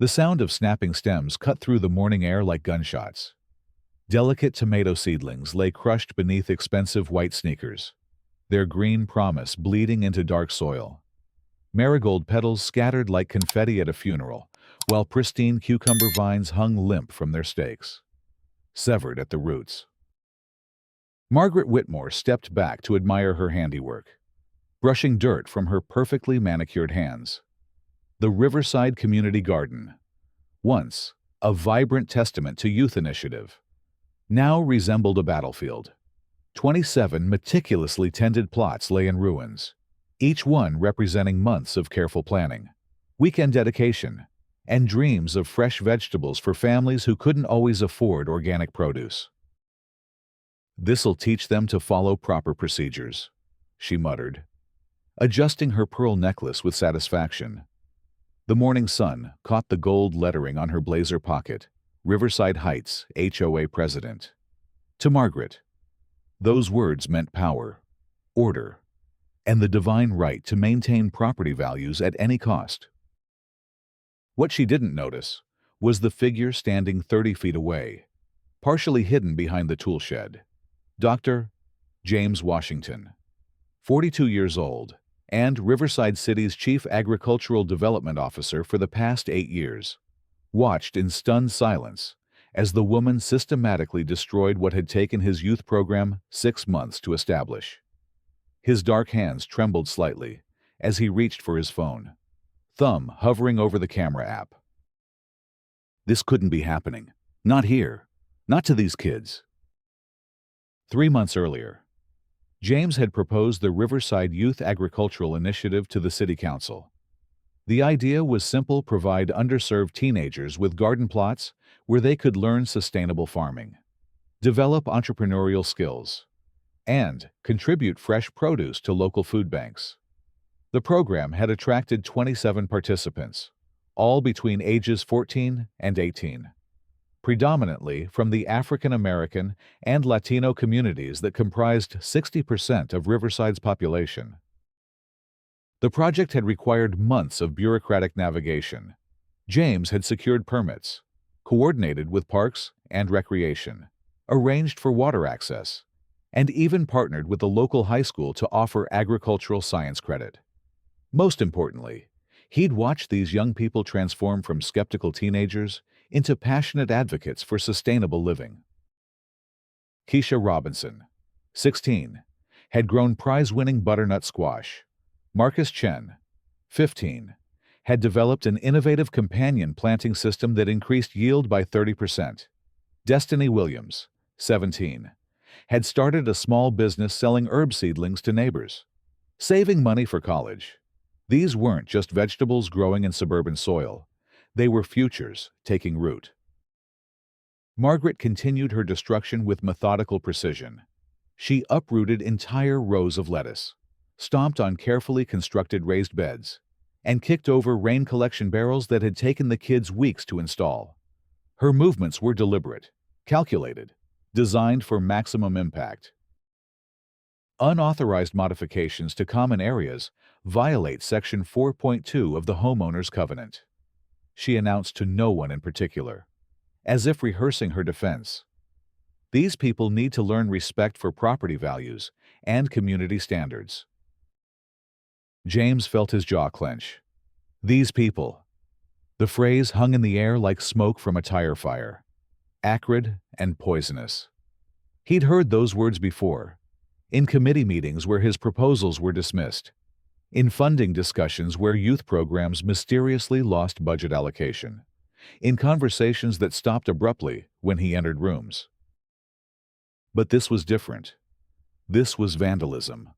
The sound of snapping stems cut through the morning air like gunshots. Delicate tomato seedlings lay crushed beneath expensive white sneakers, their green promise bleeding into dark soil. Marigold petals scattered like confetti at a funeral, while pristine cucumber vines hung limp from their stakes, severed at the roots. Margaret Whitmore stepped back to admire her handiwork, brushing dirt from her perfectly manicured hands. The Riverside Community Garden, once a vibrant testament to youth initiative, now resembled a battlefield. 27 meticulously tended plots lay in ruins, each one representing months of careful planning, weekend dedication, and dreams of fresh vegetables for families who couldn't always afford organic produce. "This'll teach them to follow proper procedures," she muttered, adjusting her pearl necklace with satisfaction. The morning sun caught the gold lettering on her blazer pocket, Riverside Heights, HOA President. To Margaret, those words meant power, order, and the divine right to maintain property values at any cost. What she didn't notice was the figure standing 30 feet away, partially hidden behind the tool shed. Dr. James Washington, 42 years old, and Riverside City's Chief Agricultural Development Officer for the past 8 years, watched in stunned silence as the woman systematically destroyed what had taken his youth program 6 months to establish. His dark hands trembled slightly as he reached for his phone, thumb hovering over the camera app. This couldn't be happening. Not here. Not to these kids. 3 months earlier, James had proposed the Riverside Youth Agricultural Initiative to the City Council. The idea was simple: provide underserved teenagers with garden plots where they could learn sustainable farming, develop entrepreneurial skills, and contribute fresh produce to local food banks. The program had attracted 27 participants, all between ages 14 and 18, predominantly from the African American and Latino communities that comprised 60% of Riverside's population. The project had required months of bureaucratic navigation. James had secured permits, coordinated with Parks and Recreation, arranged for water access, and even partnered with the local high school to offer agricultural science credit. Most importantly, he'd watched these young people transform from skeptical teenagers into passionate advocates for sustainable living. Keisha Robinson, 16, had grown prize-winning butternut squash. Marcus Chen, 15, had developed an innovative companion planting system that increased yield by 30%. Destiny Williams, 17, had started a small business selling herb seedlings to neighbors, saving money for college. These weren't just vegetables growing in suburban soil. They were futures taking root. Margaret continued her destruction with methodical precision. She uprooted entire rows of lettuce, stomped on carefully constructed raised beds, and kicked over rain collection barrels that had taken the kids weeks to install. Her movements were deliberate, calculated, designed for maximum impact. Unauthorized modifications to common areas violate Section 4.2 of the Homeowners Covenant, she announced to no one in particular, as if rehearsing her defense. These people need to learn respect for property values and community standards. James felt his jaw clench. These people. The phrase hung in the air like smoke from a tire fire, acrid and poisonous. He'd heard those words before, in committee meetings where his proposals were dismissed, in funding discussions where youth programs mysteriously lost budget allocation, in conversations that stopped abruptly when he entered rooms. But this was different. This was vandalism.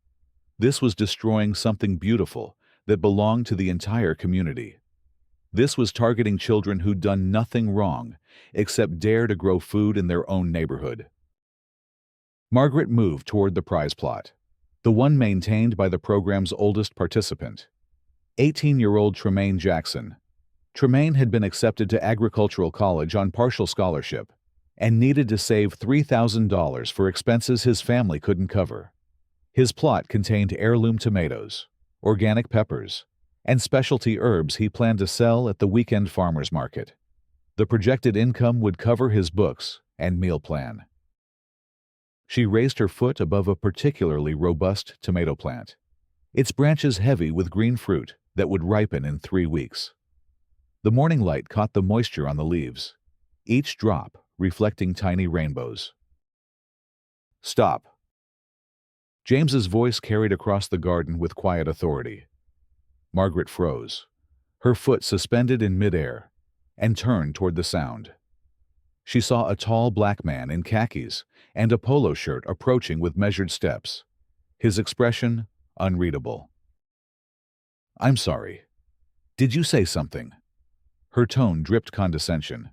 This was destroying something beautiful that belonged to the entire community. This was targeting children who'd done nothing wrong except dare to grow food in their own neighborhood. Margaret moved toward the prize plot, the one maintained by the program's oldest participant, 18-year-old Tremaine Jackson. Tremaine had been accepted to agricultural college on partial scholarship and needed to save $3,000 for expenses his family couldn't cover. His plot contained heirloom tomatoes, organic peppers, and specialty herbs he planned to sell at the weekend farmers market. The projected income would cover his books and meal plan. She raised her foot above a particularly robust tomato plant, its branches heavy with green fruit that would ripen in 3 weeks. The morning light caught the moisture on the leaves, each drop reflecting tiny rainbows. "Stop." James's voice carried across the garden with quiet authority. Margaret froze, her foot suspended in midair, and turned toward the sound. She saw a tall black man in khakis and a polo shirt approaching with measured steps, his expression unreadable. "I'm sorry. Did you say something?" Her tone dripped condescension.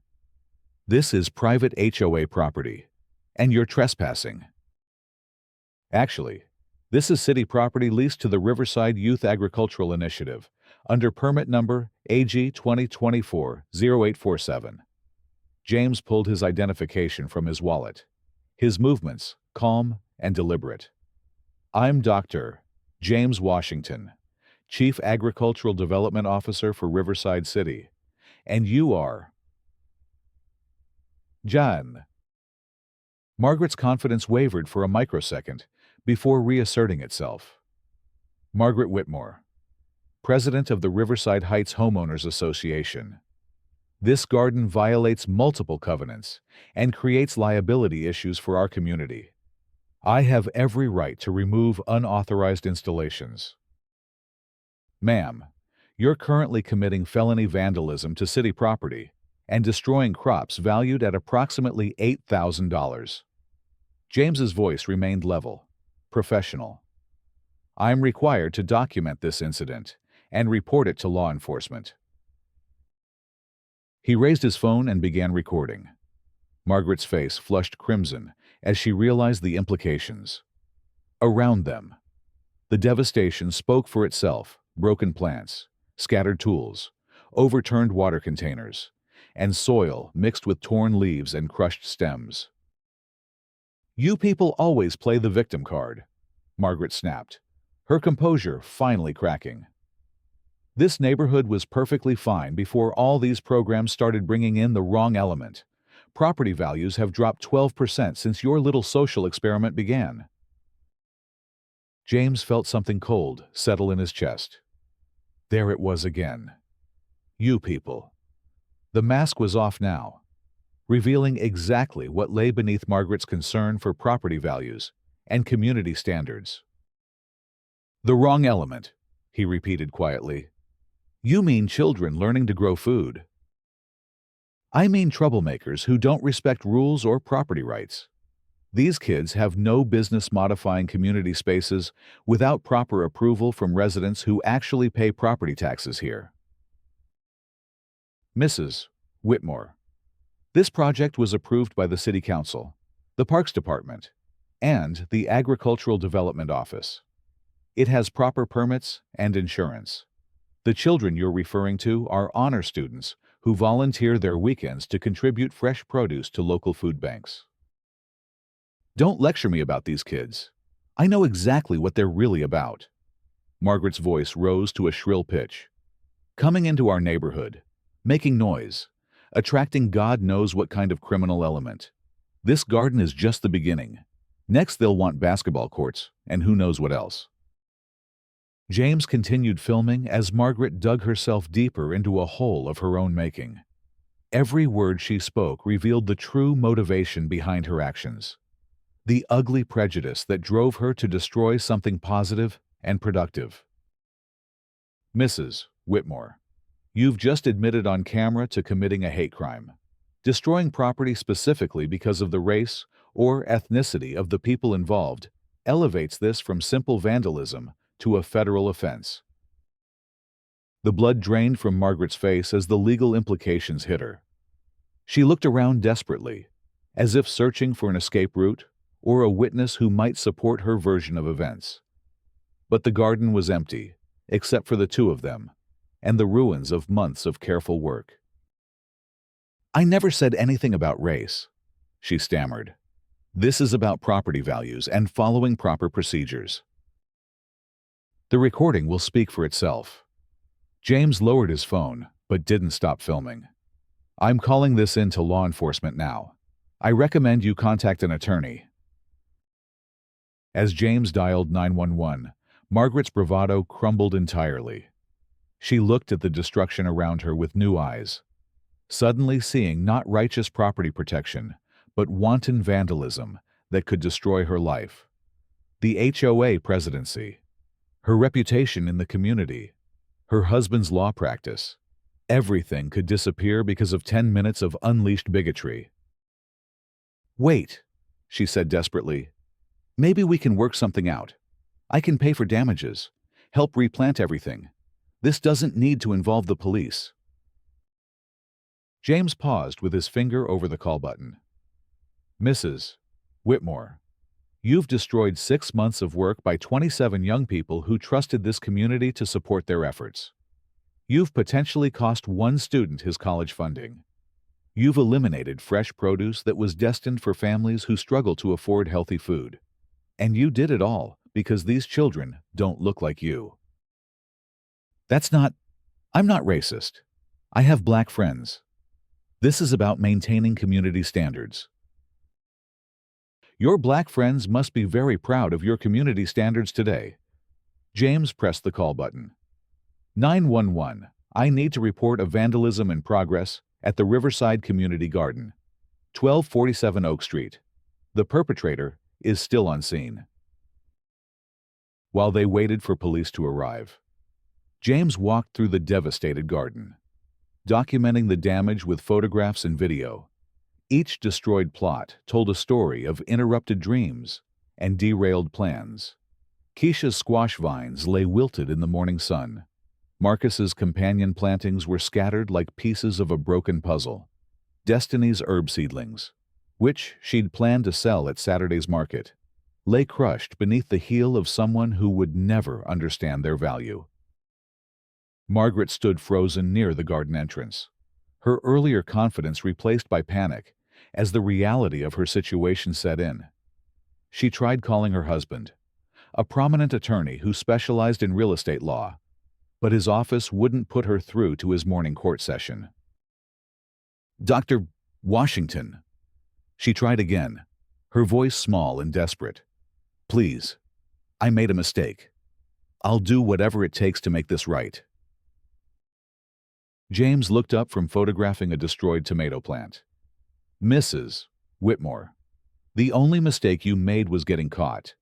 "This is private HOA property, and you're trespassing." "Actually, this is city property leased to the Riverside Youth Agricultural Initiative, under permit number AG 2024-0847. James pulled his identification from his wallet, his movements calm and deliberate. "I'm Dr. James Washington, Chief Agricultural Development Officer for Riverside City, and you are..." "John." Margaret's confidence wavered for a microsecond before reasserting itself. "Margaret Whitmore, President of the Riverside Heights Homeowners Association. This garden violates multiple covenants and creates liability issues for our community. I have every right to remove unauthorized installations." "Ma'am, you're currently committing felony vandalism to city property and destroying crops valued at approximately $8,000. James's voice remained level, professional. "I'm required to document this incident and report it to law enforcement." He raised his phone and began recording. Margaret's face flushed crimson as she realized the implications. Around them, the devastation spoke for itself: broken plants, scattered tools, overturned water containers, and soil mixed with torn leaves and crushed stems. "You people always play the victim card," Margaret snapped, her composure finally cracking. "This neighborhood was perfectly fine before all these programs started bringing in the wrong element. Property values have dropped 12% since your little social experiment began." James felt something cold settle in his chest. There it was again. "You people." The mask was off now, revealing exactly what lay beneath Margaret's concern for property values and community standards. "The wrong element," he repeated quietly. "You mean children learning to grow food." "I mean troublemakers who don't respect rules or property rights. These kids have no business modifying community spaces without proper approval from residents who actually pay property taxes here." "Mrs. Whitmore, this project was approved by the City Council, the Parks Department, and the Agricultural Development Office. It has proper permits and insurance. The children you're referring to are honor students who volunteer their weekends to contribute fresh produce to local food banks." "Don't lecture me about these kids. I know exactly what they're really about." Margaret's voice rose to a shrill pitch. "Coming into our neighborhood, making noise, attracting God knows what kind of criminal element. This garden is just the beginning. Next they'll want basketball courts and who knows what else." James continued filming as Margaret dug herself deeper into a hole of her own making. Every word she spoke revealed the true motivation behind her actions, the ugly prejudice that drove her to destroy something positive and productive. "Mrs. Whitmore, you've just admitted on camera to committing a hate crime. Destroying property specifically because of the race or ethnicity of the people involved elevates this from simple vandalism to a federal offense." The blood drained from Margaret's face as the legal implications hit her. She looked around desperately, as if searching for an escape route or a witness who might support her version of events. But the garden was empty, except for the two of them, and the ruins of months of careful work. "I never said anything about race," she stammered. "This is about property values and following proper procedures." The recording will speak for itself. James lowered his phone, but didn't stop filming. I'm calling this in to law enforcement now. I recommend you contact an attorney. As James dialed 911, Margaret's bravado crumbled entirely. She looked at the destruction around her with new eyes, suddenly seeing not righteous property protection, but wanton vandalism that could destroy her life. The HOA presidency, her reputation in the community, her husband's law practice. Everything could disappear because of 10 minutes of unleashed bigotry. "Wait," she said desperately. "Maybe we can work something out. I can pay for damages, help replant everything. This doesn't need to involve the police." James paused with his finger over the call button. "Mrs. Whitmore, you've destroyed 6 months of work by 27 young people who trusted this community to support their efforts. You've potentially cost one student his college funding. You've eliminated fresh produce that was destined for families who struggle to afford healthy food. And you did it all because these children don't look like you." I'm not racist. I have black friends. This is about maintaining community standards. Your black friends must be very proud of your community standards today. James pressed the call button. 911, I need to report a vandalism in progress at the Riverside Community Garden, 1247 Oak Street. The perpetrator is still on scene. While they waited for police to arrive, James walked through the devastated garden, documenting the damage with photographs and video. Each destroyed plot told a story of interrupted dreams and derailed plans. Keisha's squash vines lay wilted in the morning sun. Marcus's companion plantings were scattered like pieces of a broken puzzle. Destiny's herb seedlings, which she'd planned to sell at Saturday's market, lay crushed beneath the heel of someone who would never understand their value. Margaret stood frozen near the garden entrance, her earlier confidence replaced by panic as the reality of her situation set in. She tried calling her husband, a prominent attorney who specialized in real estate law, but his office wouldn't put her through to his morning court session. "Dr. Washington." She tried again, her voice small and desperate. "Please, I made a mistake. I'll do whatever it takes to make this right." James looked up from photographing a destroyed tomato plant. "Mrs. Whitmore, the only mistake you made was getting caught.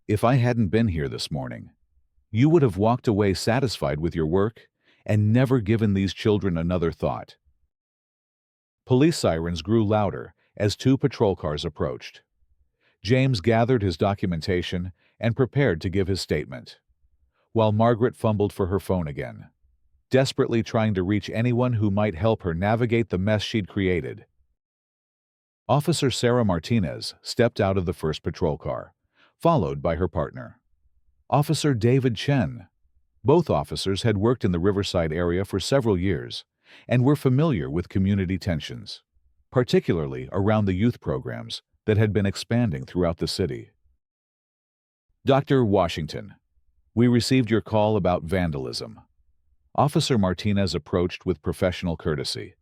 If I hadn't been here this morning, you would have walked away satisfied with your work and never given these children another thought." Police sirens grew louder as 2 patrol cars approached. James gathered his documentation and prepared to give his statement, while Margaret fumbled for her phone again, desperately trying to reach anyone who might help her navigate the mess she'd created. Officer Sarah Martinez stepped out of the first patrol car, followed by her partner, Officer David Chen. Both officers had worked in the Riverside area for several years and were familiar with community tensions, particularly around the youth programs that had been expanding throughout the city. "Dr. Washington, we received your call about vandalism." Officer Martinez approached with professional courtesy,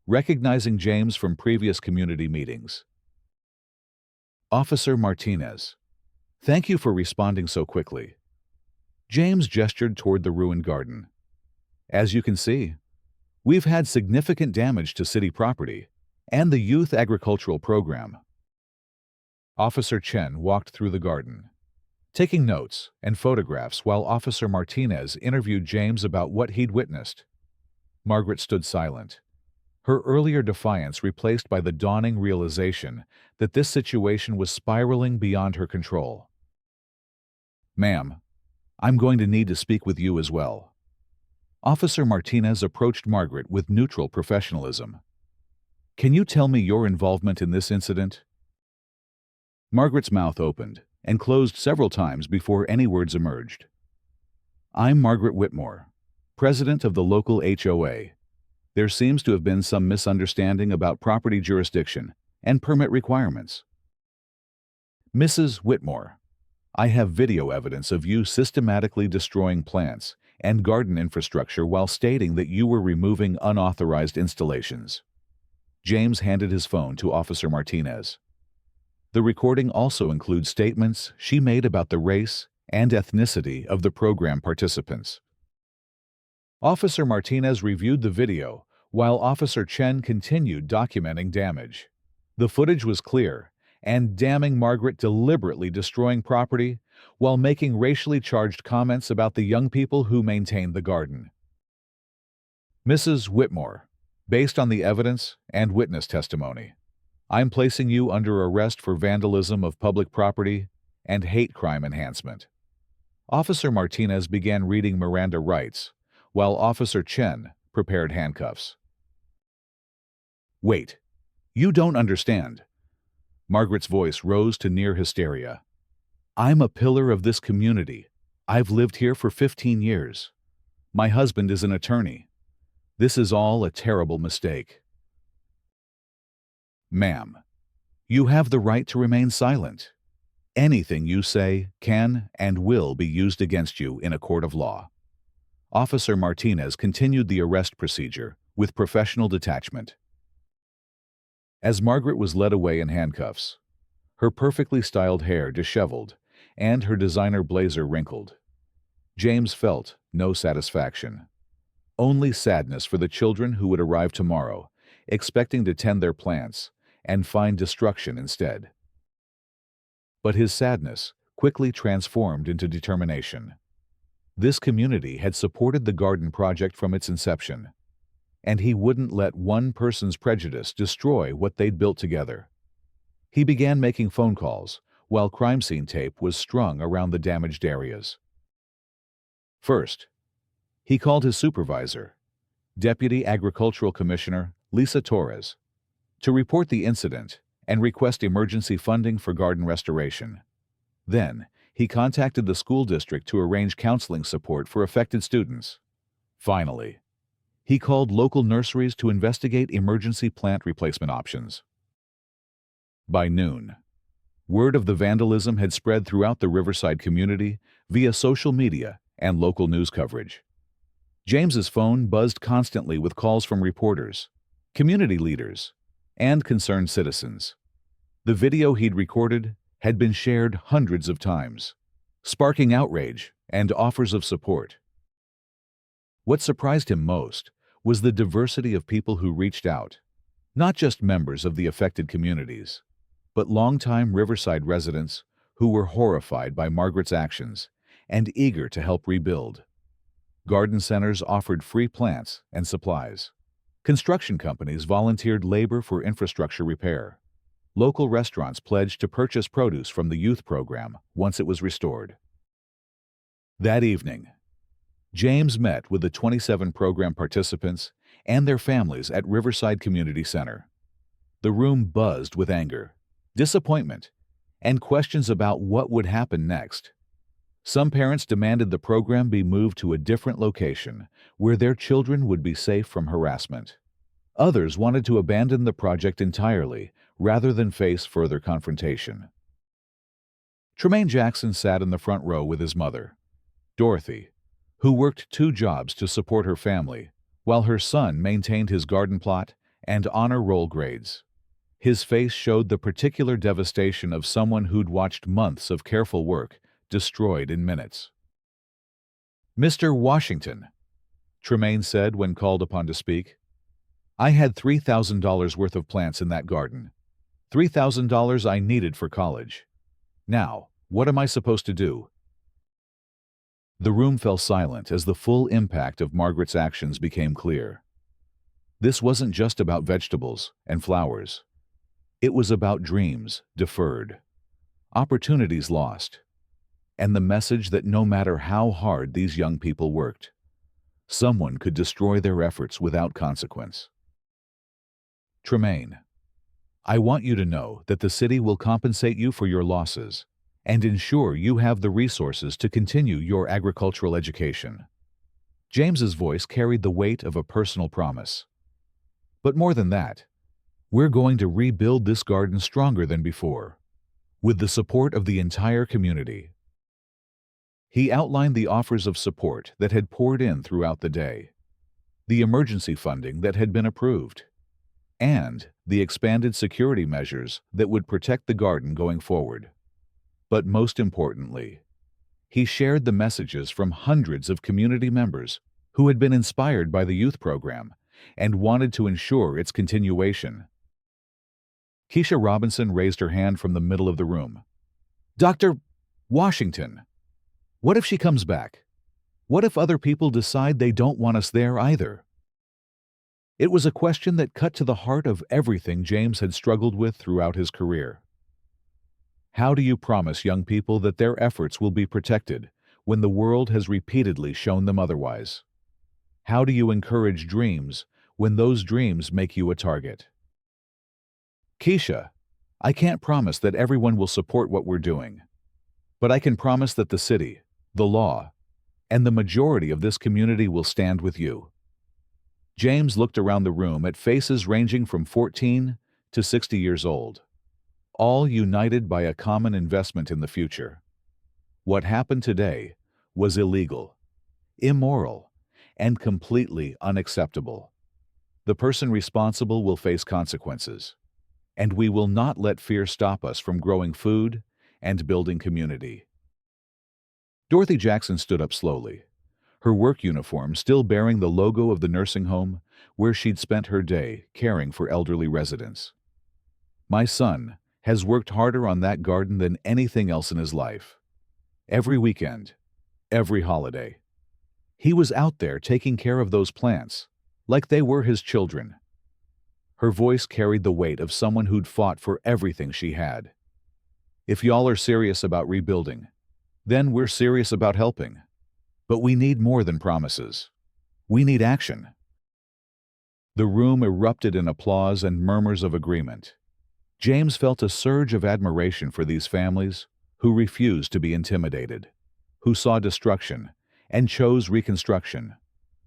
recognizing James from previous community meetings. "Officer Martinez, thank you for responding so quickly." James gestured toward the ruined garden. "As you can see, we've had significant damage to city property and the youth agricultural program." Officer Chen walked through the garden, taking notes and photographs while Officer Martinez interviewed James about what he'd witnessed. Margaret stood silent, her earlier defiance replaced by the dawning realization that this situation was spiraling beyond her control. "Ma'am, I'm going to need to speak with you as well." Officer Martinez approached Margaret with neutral professionalism. "Can you tell me your involvement in this incident?" Margaret's mouth opened and closed several times before any words emerged. "I'm Margaret Whitmore, president of the local HOA. There seems to have been some misunderstanding about property jurisdiction and permit requirements." "Mrs. Whitmore, I have video evidence of you systematically destroying plants and garden infrastructure while stating that you were removing unauthorized installations. James handed his phone to Officer Martinez. The recording also includes statements she made about the race and ethnicity of the program participants. Officer Martinez reviewed the video, while Officer Chen continued documenting damage. The footage was clear, and damning Margaret deliberately destroying property while making racially charged comments about the young people who maintained the garden. Mrs. Whitmore, based on the evidence and witness testimony, I'm placing you under arrest for vandalism of public property and hate crime enhancement. Officer Martinez began reading Miranda rights, while Officer Chen prepared handcuffs. Wait, you don't understand. Margaret's voice rose to near hysteria. I'm a pillar of this community. I've lived here for 15 years. My husband is an attorney. This is all a terrible mistake. Ma'am, you have the right to remain silent. Anything you say can and will be used against you in a court of law. Officer Martinez continued the arrest procedure with professional detachment. As Margaret was led away in handcuffs, her perfectly styled hair disheveled and her designer blazer wrinkled, James felt no satisfaction. Only sadness for the children who would arrive tomorrow, expecting to tend their plants, and find destruction instead. But his sadness quickly transformed into determination. This community had supported the garden project from its inception, and he wouldn't let one person's prejudice destroy what they'd built together. He began making phone calls while crime scene tape was strung around the damaged areas. First, he called his supervisor, Deputy Agricultural Commissioner Lisa Torres, to report the incident and request emergency funding for garden restoration. Then, he contacted the school district to arrange counseling support for affected students. Finally, he called local nurseries to investigate emergency plant replacement options. By noon, word of the vandalism had spread throughout the Riverside community via social media and local news coverage. James's phone buzzed constantly with calls from reporters, community leaders, and concerned citizens. The video he'd recorded had been shared hundreds of times, sparking outrage and offers of support. What surprised him most was the diversity of people who reached out, not just members of the affected communities, but longtime Riverside residents who were horrified by Margaret's actions and eager to help rebuild. Garden centers offered free plants and supplies. Construction companies volunteered labor for infrastructure repair. Local restaurants pledged to purchase produce from the youth program once it was restored. That evening, James met with the 27 program participants and their families at Riverside Community Center. The room buzzed with anger, disappointment, and questions about what would happen next. Some parents demanded the program be moved to a different location where their children would be safe from harassment. Others wanted to abandon the project entirely rather than face further confrontation. Tremaine Jackson sat in the front row with his mother, Dorothy, who worked 2 jobs to support her family, while her son maintained his garden plot and honor roll grades. His face showed the particular devastation of someone who'd watched months of careful work destroyed in minutes. Mr. Washington, Tremaine said when called upon to speak, I had $3,000 worth of plants in that garden. $3,000 I needed for college. Now, what am I supposed to do? The room fell silent as the full impact of Margaret's actions became clear. This wasn't just about vegetables and flowers. It was about dreams deferred, opportunities lost, and the message that no matter how hard these young people worked, someone could destroy their efforts without consequence. Tremaine, I want you to know that the city will compensate you for your losses and ensure you have the resources to continue your agricultural education. James's voice carried the weight of a personal promise. But more than that, we're going to rebuild this garden stronger than before, with the support of the entire community. He outlined the offers of support that had poured in throughout the day, the emergency funding that had been approved, and the expanded security measures that would protect the garden going forward. But most importantly, he shared the messages from hundreds of community members who had been inspired by the youth program and wanted to ensure its continuation. Keisha Robinson raised her hand from the middle of the room. "Dr. Washington, what if she comes back? What if other people decide they don't want us there either?" It was a question that cut to the heart of everything James had struggled with throughout his career. How do you promise young people that their efforts will be protected when the world has repeatedly shown them otherwise? How do you encourage dreams when those dreams make you a target? "Keisha, I can't promise that everyone will support what we're doing, but I can promise that the city, the law, and the majority of this community will stand with you." James looked around the room at faces ranging from 14 to 60 years old, all united by a common investment in the future. What happened today was illegal, immoral, and completely unacceptable. The person responsible will face consequences, and we will not let fear stop us from growing food and building community. Dorothy Jackson stood up slowly, her work uniform still bearing the logo of the nursing home where she'd spent her day caring for elderly residents. "My son has worked harder on that garden than anything else in his life. Every weekend, every holiday. He was out there taking care of those plants, like they were his children." Her voice carried the weight of someone who'd fought for everything she had. "If y'all are serious about rebuilding, then we're serious about helping. But we need more than promises. We need action." The room erupted in applause and murmurs of agreement. James felt a surge of admiration for these families who refused to be intimidated, who saw destruction and chose reconstruction,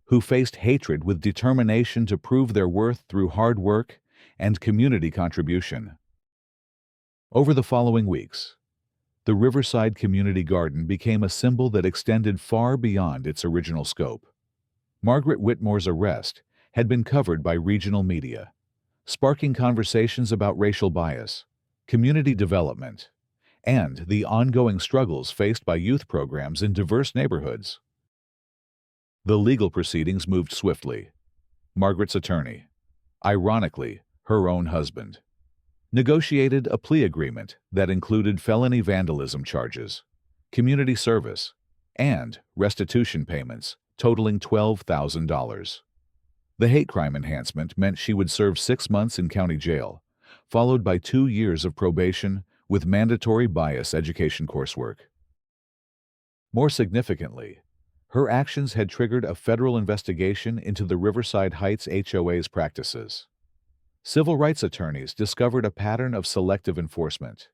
who faced hatred with determination to prove their worth through hard work and community contribution. Over the following weeks, the Riverside Community Garden became a symbol that extended far beyond its original scope. Margaret Whitmore's arrest had been covered by regional media, sparking conversations about racial bias, community development, and the ongoing struggles faced by youth programs in diverse neighborhoods. The legal proceedings moved swiftly. Margaret's attorney, ironically her own husband, negotiated a plea agreement that included felony vandalism charges, community service, and restitution payments totaling $12,000. The hate crime enhancement meant she would serve 6 months in county jail, followed by 2 years of probation with mandatory bias education coursework. More significantly, her actions had triggered a federal investigation into the Riverside Heights HOA's practices. Civil rights attorneys discovered a pattern of selective enforcement,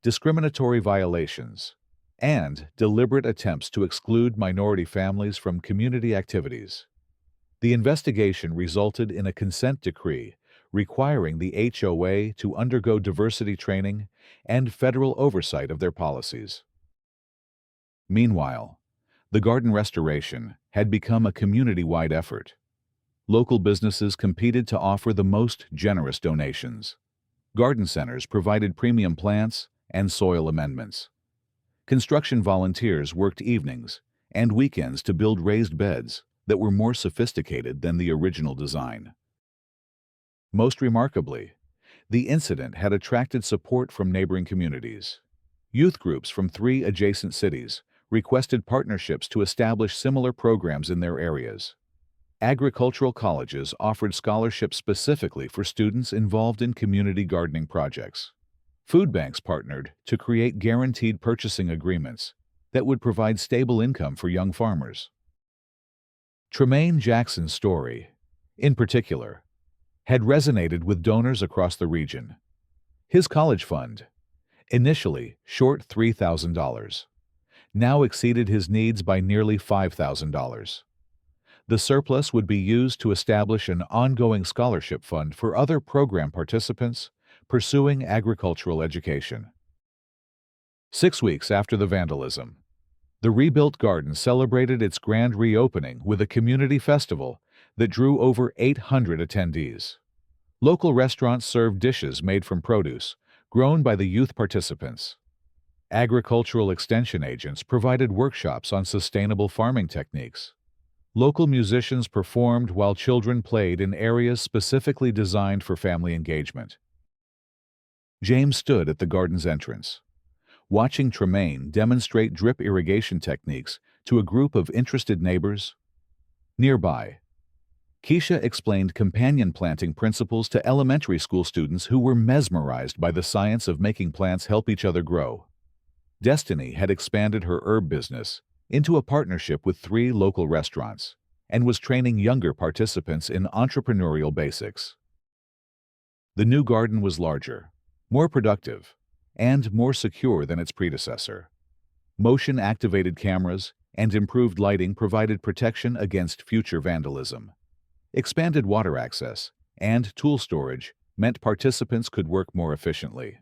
discriminatory violations, and deliberate attempts to exclude minority families from community activities. The investigation resulted in a consent decree requiring the HOA to undergo diversity training and federal oversight of their policies. Meanwhile, the garden restoration had become a community-wide effort. Local businesses competed to offer the most generous donations. Garden centers provided premium plants and soil amendments. Construction volunteers worked evenings and weekends to build raised beds that were more sophisticated than the original design. Most remarkably, the incident had attracted support from neighboring communities. Youth groups from 3 adjacent cities requested partnerships to establish similar programs in their areas. Agricultural colleges offered scholarships specifically for students involved in community gardening projects. Food banks partnered to create guaranteed purchasing agreements that would provide stable income for young farmers. Tremaine Jackson's story, in particular, had resonated with donors across the region. His college fund, initially short $3,000, now exceeded his needs by nearly $5,000. The surplus would be used to establish an ongoing scholarship fund for other program participants pursuing agricultural education. 6 weeks after the vandalism, The rebuilt garden celebrated its grand reopening with a community festival that drew over 800 attendees. Local restaurants served dishes made from produce, grown by the youth participants. Agricultural extension agents provided workshops on sustainable farming techniques. Local musicians performed while children played in areas specifically designed for family engagement. James stood at the garden's entrance, watching Tremaine demonstrate drip irrigation techniques to a group of interested neighbors. Nearby, Keisha explained companion planting principles to elementary school students who were mesmerized by the science of making plants help each other grow. Destiny had expanded her herb business into a partnership with 3 local restaurants and was training younger participants in entrepreneurial basics. The new garden was larger, more productive, and more secure than its predecessor. Motion-activated cameras and improved lighting provided protection against future vandalism. Expanded water access and tool storage meant participants could work more efficiently.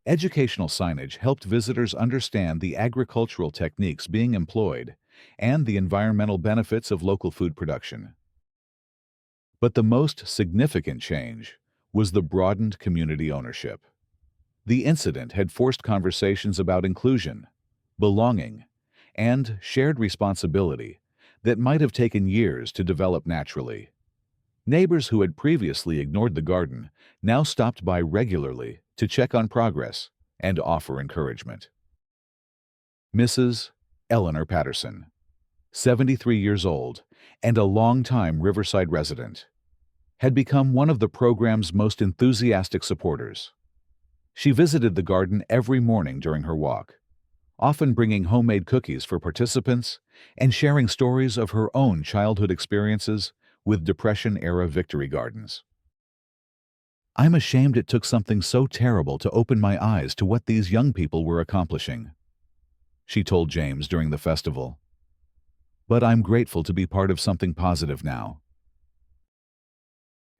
Educational signage helped visitors understand the agricultural techniques being employed and the environmental benefits of local food production. But the most significant change was the broadened community ownership. The incident had forced conversations about inclusion, belonging, and shared responsibility that might have taken years to develop naturally. Neighbors who had previously ignored the garden now stopped by regularly to check on progress and offer encouragement. Mrs. Eleanor Patterson, 73 years old and a longtime Riverside resident, had become one of the program's most enthusiastic supporters. She visited the garden every morning during her walk, often bringing homemade cookies for participants and sharing stories of her own childhood experiences with Depression-era victory gardens. "I'm ashamed it took something so terrible to open my eyes to what these young people were accomplishing," she told James during the festival. "But I'm grateful to be part of something positive now."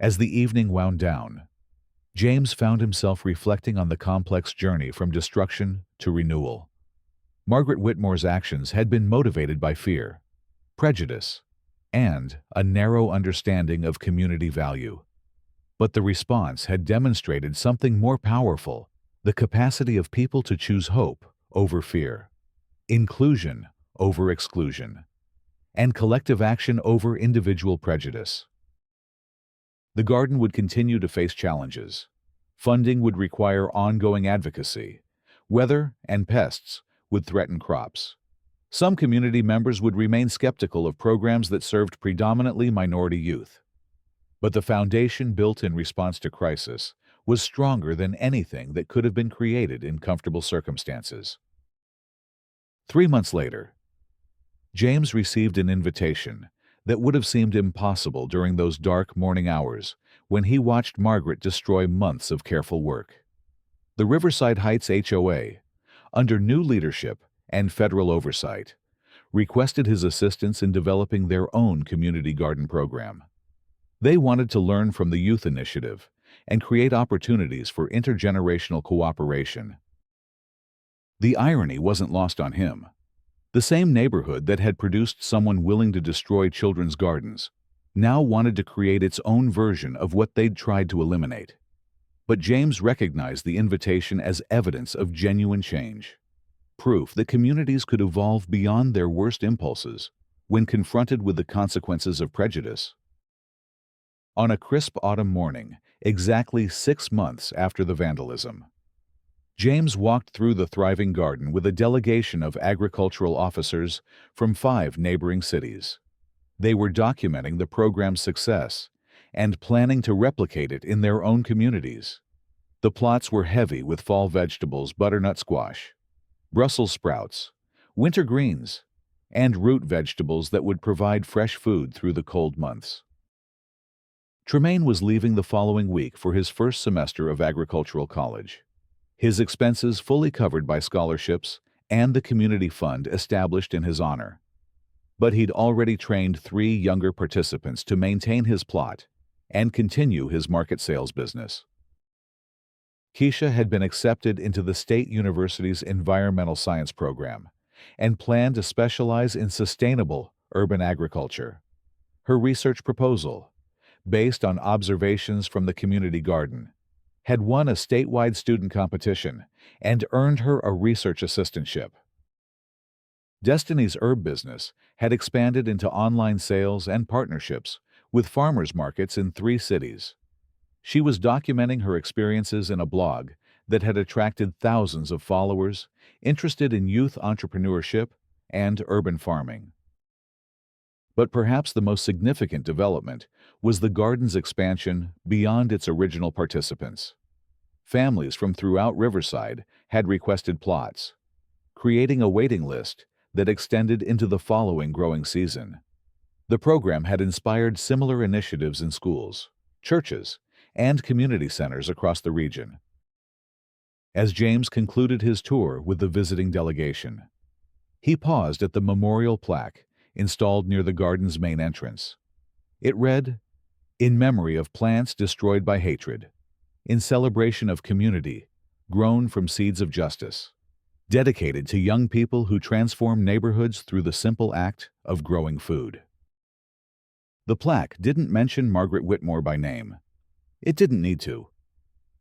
As the evening wound down, James found himself reflecting on the complex journey from destruction to renewal. Margaret Whitmore's actions had been motivated by fear, prejudice, and a narrow understanding of community value. But the response had demonstrated something more powerful, the capacity of people to choose hope over fear, inclusion over exclusion, and collective action over individual prejudice. The garden would continue to face challenges. Funding would require ongoing advocacy. Weather and pests would threaten crops. Some community members would remain skeptical of programs that served predominantly minority youth. But the foundation built in response to crisis was stronger than anything that could have been created in comfortable circumstances. 3 months later, James received an invitation that would have seemed impossible during those dark morning hours when he watched Margaret destroy months of careful work. The Riverside Heights HOA, under new leadership and federal oversight, requested his assistance in developing their own community garden program. They wanted to learn from the youth initiative and create opportunities for intergenerational cooperation. The irony wasn't lost on him. The same neighborhood that had produced someone willing to destroy children's gardens now wanted to create its own version of what they'd tried to eliminate. But James recognized the invitation as evidence of genuine change, proof that communities could evolve beyond their worst impulses when confronted with the consequences of prejudice. On a crisp autumn morning, exactly 6 months after the vandalism, James walked through the thriving garden with a delegation of agricultural officers from 5 neighboring cities. They were documenting the program's success and planning to replicate it in their own communities. The plots were heavy with fall vegetables, butternut squash, Brussels sprouts, winter greens, and root vegetables that would provide fresh food through the cold months. Tremaine was leaving the following week for his first semester of agricultural college, his expenses fully covered by scholarships and the community fund established in his honor. But he'd already trained 3 younger participants to maintain his plot and continue his market sales business. Keisha had been accepted into the State University's Environmental Science program and planned to specialize in sustainable urban agriculture. Her research proposal, based on observations from the community garden, had won a statewide student competition and earned her a research assistantship. Destiny's herb business had expanded into online sales and partnerships with farmers markets in 3 cities. She was documenting her experiences in a blog that had attracted thousands of followers interested in youth entrepreneurship and urban farming. But perhaps the most significant development was the garden's expansion beyond its original participants. Families from throughout Riverside had requested plots, creating a waiting list that extended into the following growing season. The program had inspired similar initiatives in schools, churches, and community centers across the region. As James concluded his tour with the visiting delegation, he paused at the memorial plaque installed near the garden's main entrance. It read, "In memory of plants destroyed by hatred, in celebration of community, grown from seeds of justice, dedicated to young people who transform neighborhoods through the simple act of growing food." The plaque didn't mention Margaret Whitmore by name. It didn't need to.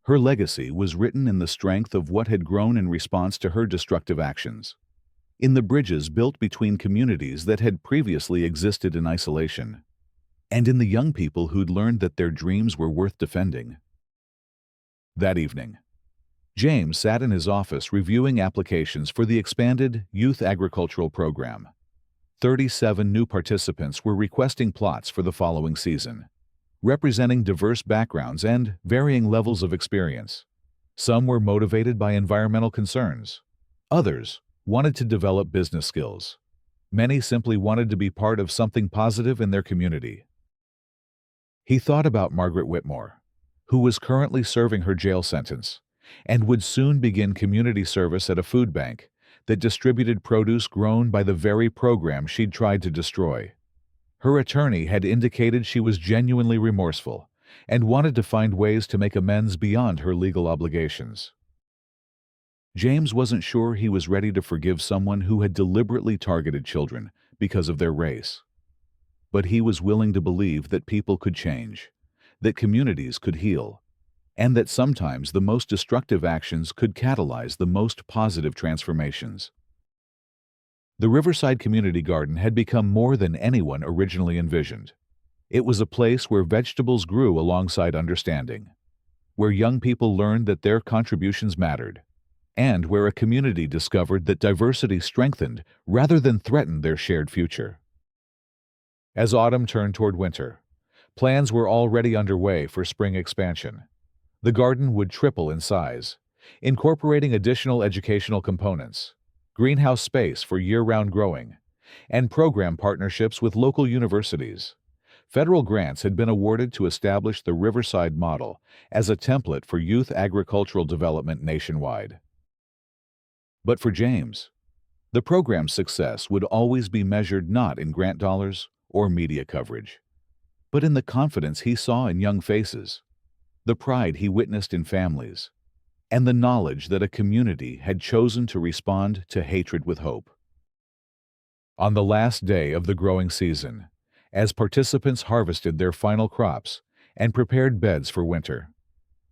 Her legacy was written in the strength of what had grown in response to her destructive actions, in the bridges built between communities that had previously existed in isolation, and in the young people who'd learned that their dreams were worth defending. That evening, James sat in his office reviewing applications for the expanded Youth Agricultural Program. 37 new participants were requesting plots for the following season, representing diverse backgrounds and varying levels of experience. Some were motivated by environmental concerns. Others wanted to develop business skills. Many simply wanted to be part of something positive in their community. He thought about Margaret Whitmore, who was currently serving her jail sentence and would soon begin community service at a food bank that distributed produce grown by the very program she'd tried to destroy. Her attorney had indicated she was genuinely remorseful and wanted to find ways to make amends beyond her legal obligations. James wasn't sure he was ready to forgive someone who had deliberately targeted children because of their race. But he was willing to believe that people could change, that communities could heal, and that sometimes the most destructive actions could catalyze the most positive transformations. The Riverside Community Garden had become more than anyone originally envisioned. It was a place where vegetables grew alongside understanding, where young people learned that their contributions mattered, and where a community discovered that diversity strengthened rather than threatened their shared future. As autumn turned toward winter, plans were already underway for spring expansion. The garden would triple in size, incorporating additional educational components, greenhouse space for year-round growing, and program partnerships with local universities. Federal grants had been awarded to establish the Riverside model as a template for youth agricultural development nationwide. But for James, the program's success would always be measured not in grant dollars or media coverage, but in the confidence he saw in young faces, the pride he witnessed in families, and the knowledge that a community had chosen to respond to hatred with hope. On the last day of the growing season, as participants harvested their final crops and prepared beds for winter,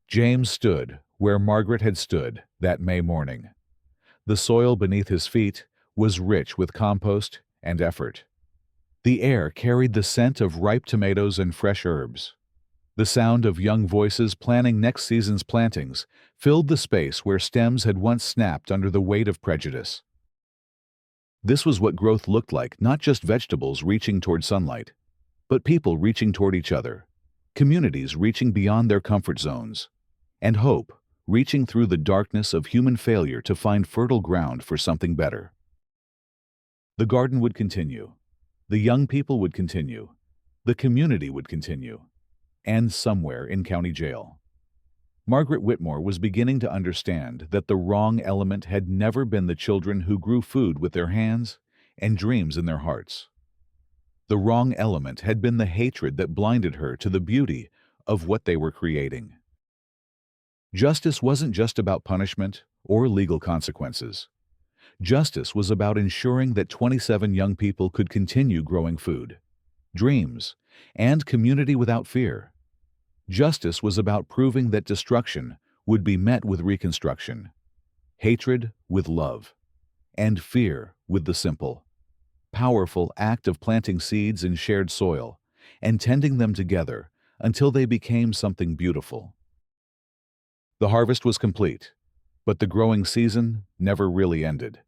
James stood where Margaret had stood that May morning. The soil beneath his feet was rich with compost and effort. The air carried the scent of ripe tomatoes and fresh herbs. The sound of young voices planning next season's plantings filled the space where stems had once snapped under the weight of prejudice. This was what growth looked like, not just vegetables reaching toward sunlight, but people reaching toward each other, communities reaching beyond their comfort zones, and hope reaching through the darkness of human failure to find fertile ground for something better. The garden would continue. The young people would continue. The community would continue. And somewhere in county jail, Margaret Whitmore was beginning to understand that the wrong element had never been the children who grew food with their hands and dreams in their hearts. The wrong element had been the hatred that blinded her to the beauty of what they were creating. Justice wasn't just about punishment or legal consequences. Justice was about ensuring that 27 young people could continue growing food, dreams, and community without fear. Justice was about proving that destruction would be met with reconstruction, hatred with love, and fear with the simple, powerful act of planting seeds in shared soil and tending them together until they became something beautiful. The harvest was complete, but the growing season never really ended.